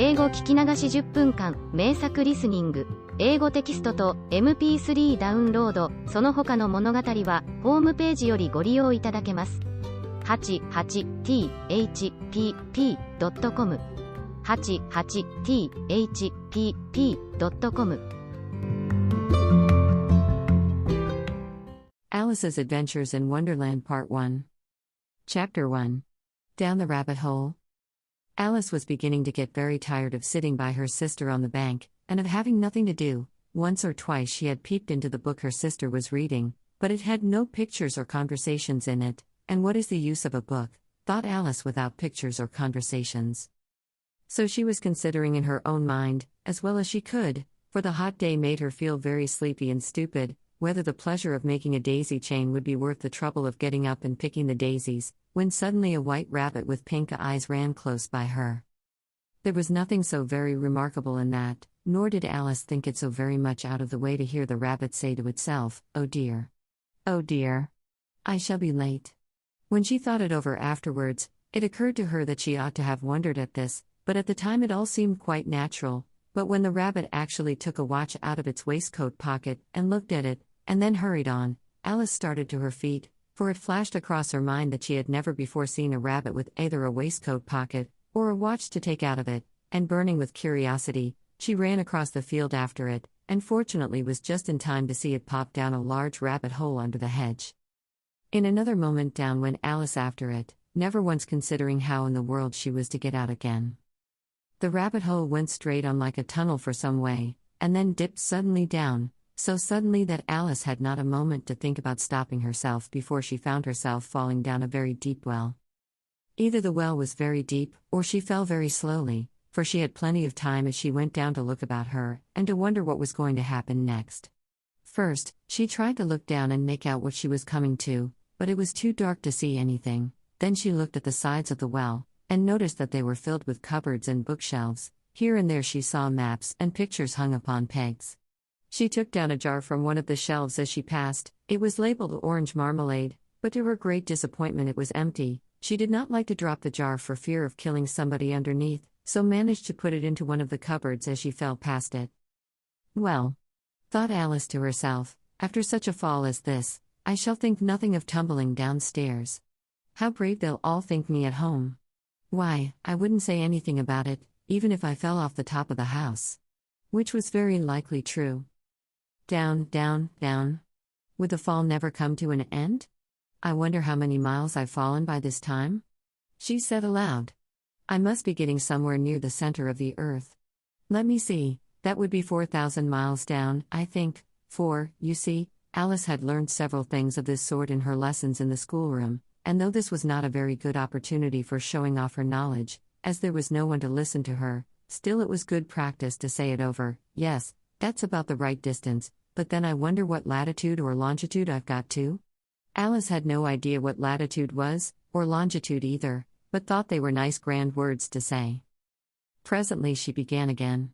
英語聞き流し10分間、名作リスニング、英語テキストと MP3 ダウンロード、その他の物語は、ホームページよりご利用いただけます。88thpp.com 88thpp.com Alice's Adventures in Wonderland Part 1 Chapter 1 Down the Rabbit Hole. Alice was beginning to get very tired of sitting by her sister on the bank, and of having nothing to do. Once or twice she had peeped into the book her sister was reading, but it had no pictures or conversations in it, and what is the use of a book, thought Alice, without pictures or conversations? So she was considering in her own mind, as well as she could, for the hot day made her feel very sleepy and stupid, whether the pleasure of making a daisy chain would be worth the trouble of getting up and picking the daisies, when suddenly a white rabbit with pink eyes ran close by her. There was nothing so very remarkable in that, nor did Alice think it so very much out of the way to hear the rabbit say to itself, "Oh dear. Oh dear. I shall be late." When she thought it over afterwards, it occurred to her that she ought to have wondered at this, but at the time it all seemed quite natural. But when the rabbit actually took a watch out of its waistcoat pocket and looked at it, and then hurried on, Alice started to her feet, for it flashed across her mind that she had never before seen a rabbit with either a waistcoat pocket, or a watch to take out of it, and burning with curiosity, she ran across the field after it, and fortunately was just in time to see it pop down a large rabbit hole under the hedge. In another moment down went Alice after it, never once considering how in the world she was to get out again. The rabbit hole went straight on like a tunnel for some way, and then dipped suddenly down, so suddenly that Alice had not a moment to think about stopping herself before she found herself falling down a very deep well. Either the well was very deep, or she fell very slowly, for she had plenty of time as she went down to look about her, and to wonder what was going to happen next. First, she tried to look down and make out what she was coming to, but it was too dark to see anything. Then she looked at the sides of the well, and noticed that they were filled with cupboards and bookshelves. Here and there she saw maps and pictures hung upon pegs. She took down a jar from one of the shelves as she passed. It was labeled orange marmalade, but to her great disappointment it was empty. She did not like to drop the jar for fear of killing somebody underneath, so managed to put it into one of the cupboards as she fell past it. "Well," thought Alice to herself, "after such a fall as this, I shall think nothing of tumbling downstairs. How brave they'll all think me at home. Why, I wouldn't say anything about it, even if I fell off the top of the house." Which was very likely true. Down, down, down. Would the fall never come to an end? "I wonder how many miles I've fallen by this time?" she said aloud. "I must be getting somewhere near the center of the earth. Let me see, that would be 4,000 miles down, I think, for, you see, Alice had learned several things of this sort in her lessons in the schoolroom, and though this was not a very good opportunity for showing off her knowledge, as there was no one to listen to her, still it was good practice to say it over. "Yes, that's about the right distance, but then I wonder what latitude or longitude I've got to?" Alice had no idea what latitude was, or longitude either, but thought they were nice grand words to say. Presently she began again.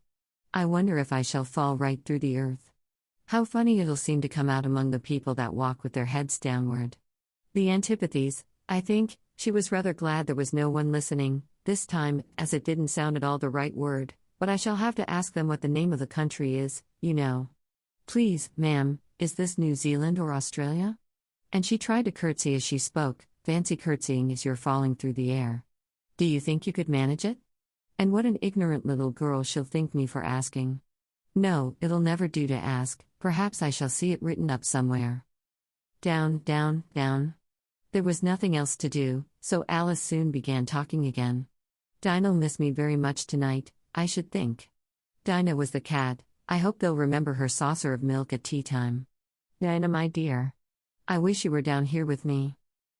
"I wonder if I shall fall right through the earth. How funny it'll seem to come out among the people that walk with their heads downward. The antipathies, I think." She was rather glad there was no one listening, this time, as it didn't sound at all the right word, "but I shall have to ask them what the name of the country is, you know. Please, ma'am, is this New Zealand or Australia?" And she tried to curtsy as she spoke. "Fancy curtsying as you're falling through the air. Do you think you could manage it? And what an ignorant little girl she'll think me for asking. No, it'll never do to ask, perhaps I shall see it written up somewhere." Down, down, down. There was nothing else to do, so Alice soon began talking again. "Dinah'll miss me very much tonight, I should think. Dinah was the cat. I hope they'll remember her saucer of milk at tea time. Dinah, my dear. I wish you were down here with me.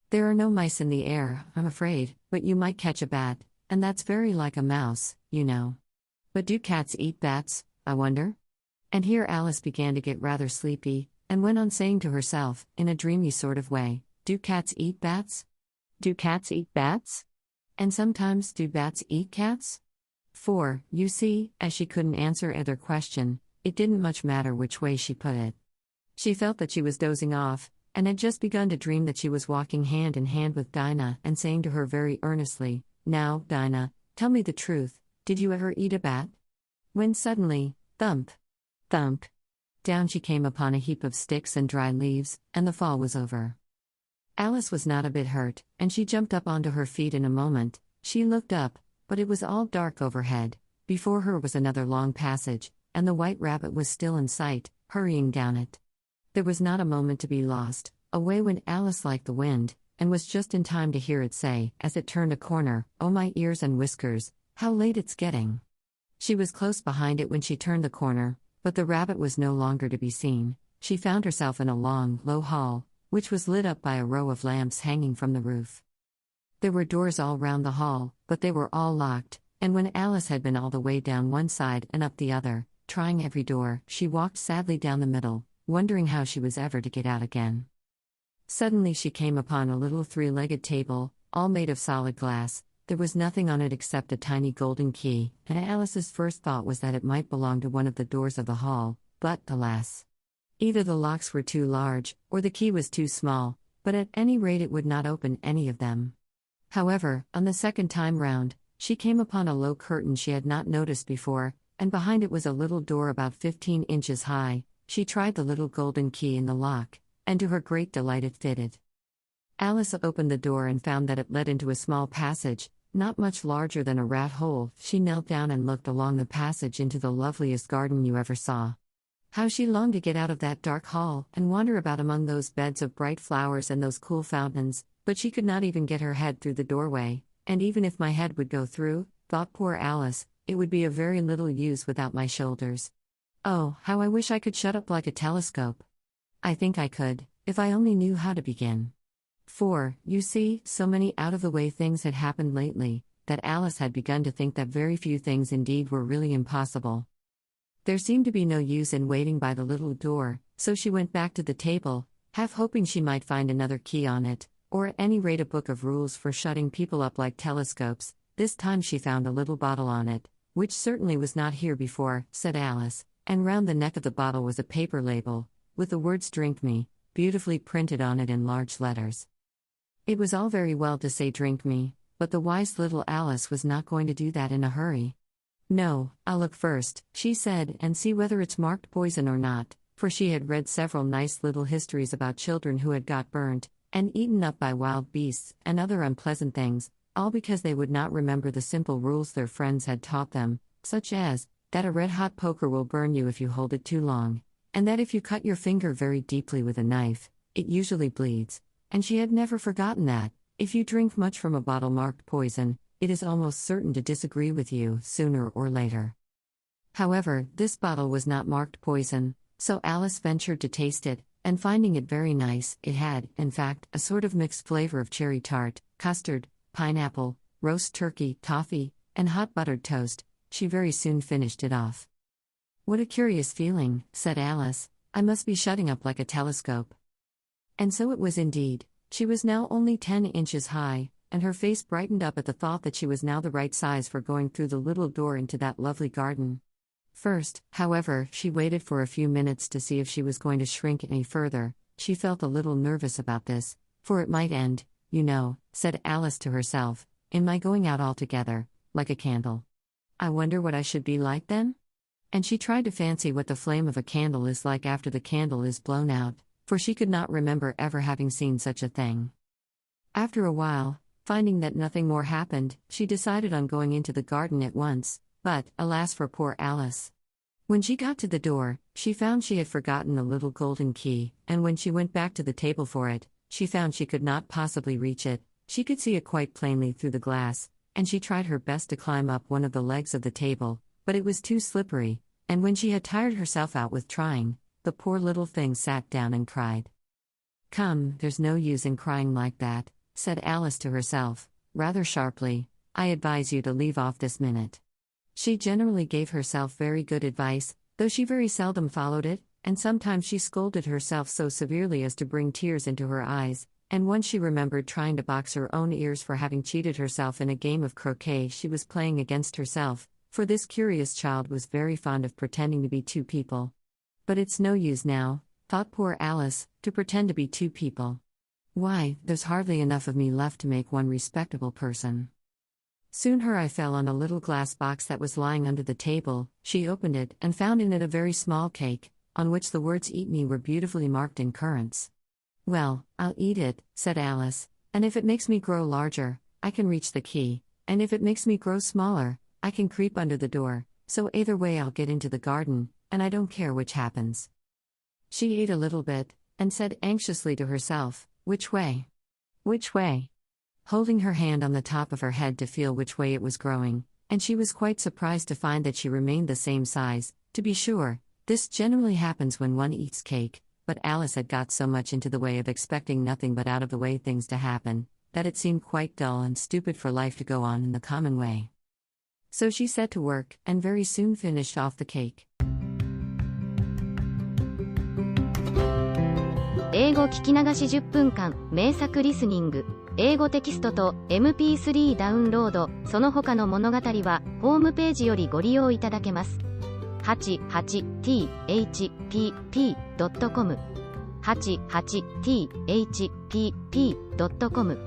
There are no mice in the air, I'm afraid, but you might catch a bat, and that's very like a mouse, you know. But do cats eat bats, I wonder?" And here Alice began to get rather sleepy, and went on saying to herself, in a dreamy sort of way, "Do cats eat bats? Do cats eat bats? And sometimes do bats eat cats?" For, you see, as she couldn't answer either question, it didn't much matter which way she put it. She felt that she was dozing off, and had just begun to dream that she was walking hand in hand with Dinah and saying to her very earnestly, "Now, Dinah, tell me the truth, "Did you ever eat a bat?" When suddenly, thump, thump, down she came upon a heap of sticks and dry leaves, and the fall was over. Alice was not a bit hurt, and she jumped up onto her feet in a moment. She looked up, but it was all dark overhead. Before her was another long passage, and the White Rabbit was still in sight, hurrying down it. There was not a moment to be lost. Away went Alice like the wind, and was just in time to hear it say, as it turned a corner, "Oh my ears and whiskers, how late it's getting." She was close behind it when she turned the corner, but the rabbit was no longer to be seen. She found herself in a long, low hall, which was lit up by a row of lamps hanging from the roof. There were doors all round the hall, but they were all locked, and when Alice had been all the way down one side and up the other, trying every door, she walked sadly down the middle, wondering how she was ever to get out again. Suddenly she came upon a little three-legged table, all made of solid glass. There was nothing on it except a tiny golden key, and Alice's first thought was that it might belong to one of the doors of the hall, but, alas! Either the locks were too large, or the key was too small, but at any rate it would not open any of them. However, on the second time round, she came upon a low curtain she had not noticed before, and behind it was a little door about 15 inches high. She tried the little golden key in the lock, and to her great delight it fitted. Alice opened the door and found that it led into a small passage, not much larger than a rat hole. She knelt down and looked along the passage into the loveliest garden you ever saw. How she longed to get out of that dark hall and wander about among those beds of bright flowers and those cool fountains, but she could not even get her head through the doorway, and even if my head would go through, thought poor Alice, it would be of very little use without my shoulders. Oh, how I wish I could shut up like a telescope. I think I could, if I only knew how to begin. For, you see, so many out-of-the-way things had happened lately, that Alice had begun to think that very few things indeed were really impossible. There seemed to be no use in waiting by the little door, so she went back to the table, half hoping she might find another key on it, or at any rate a book of rules for shutting people up like telescopes. This time she found a little bottle on it, which certainly was not here before, said Alice, and round the neck of the bottle was a paper label, with the words "Drink Me," beautifully printed on it in large letters. It was all very well to say "Drink me," but the wise little Alice was not going to do that in a hurry. "No, I'll look first," she said, "and see whether it's marked poison or not," for she had read several nice little histories about children who had got burnt, and eaten up by wild beasts, and other unpleasant things, all because they would not remember the simple rules their friends had taught them, such as, that a red-hot poker will burn you if you hold it too long, and that if you cut your finger very deeply with a knife, it usually bleeds, and she had never forgotten that, if you drink much from a bottle marked poison, it is almost certain to disagree with you sooner or later. However, this bottle was not marked poison, so Alice ventured to taste it, and finding it very nice, it had, in fact, a sort of mixed flavor of cherry tart, custard, pineapple, roast turkey, toffee, and hot buttered toast. She very soon finished it off. "What a curious feeling," said Alice. "I must be shutting up like a telescope." And so it was indeed. She was now only 10 inches high, and her face brightened up at the thought that she was now the right size for going through the little door into that lovely garden. First, however, she waited for a few minutes to see if she was going to shrink any further. She felt a little nervous about this, for it might end, you know, said Alice to herself, in my going out altogether, like a candle. I wonder what I should be like then? And she tried to fancy what the flame of a candle is like after the candle is blown out, for she could not remember ever having seen such a thing. After a while, finding that nothing more happened, she decided on going into the garden at once, but, alas for poor Alice. When she got to the door, she found she had forgotten the little golden key, and when she went back to the table for it, she found she could not possibly reach it. She could see it quite plainly through the glass, and she tried her best to climb up one of the legs of the table, but it was too slippery, and when she had tired herself out with trying, the poor little thing sat down and cried. "Come, there's no use in crying like that," said Alice to herself, rather sharply. "I advise you to leave off this minute." She generally gave herself very good advice, though she very seldom followed it, and sometimes she scolded herself so severely as to bring tears into her eyes, and once she remembered trying to box her own ears for having cheated herself in a game of croquet she was playing against herself, for this curious child was very fond of pretending to be two people. But it's no use now, thought poor Alice, to pretend to be two people. Why, there's hardly enough of me left to make one respectable person. Soon her eye fell on a little glass box that was lying under the table. She opened it and found in it a very small cake, on which the words "Eat me" were beautifully marked in currants. "Well, I'll eat it," said Alice, "and if it makes me grow larger, I can reach the key, and if it makes me grow smaller, I can creep under the door, so either way I'll get into the garden, and I don't care which happens." She ate a little bit, and said anxiously to herself, "Which way? Which way?" Holding her hand on the top of her head to feel which way it was growing, and she was quite surprised to find that she remained the same size. To be sure, this generally happens when one eats cake, but Alice had got so much into the way of expecting nothing but out of the way things to happen, that it seemed quite dull and stupid for life to go on in the common way. So she set to work, and very soon finished off the cake. 英語聞き流し10分間、名作リスニング。英語テキストと MP3 ダウンロード、その他の物語は、ホームページよりご利用いただけます。88thpp.com 88thpp.com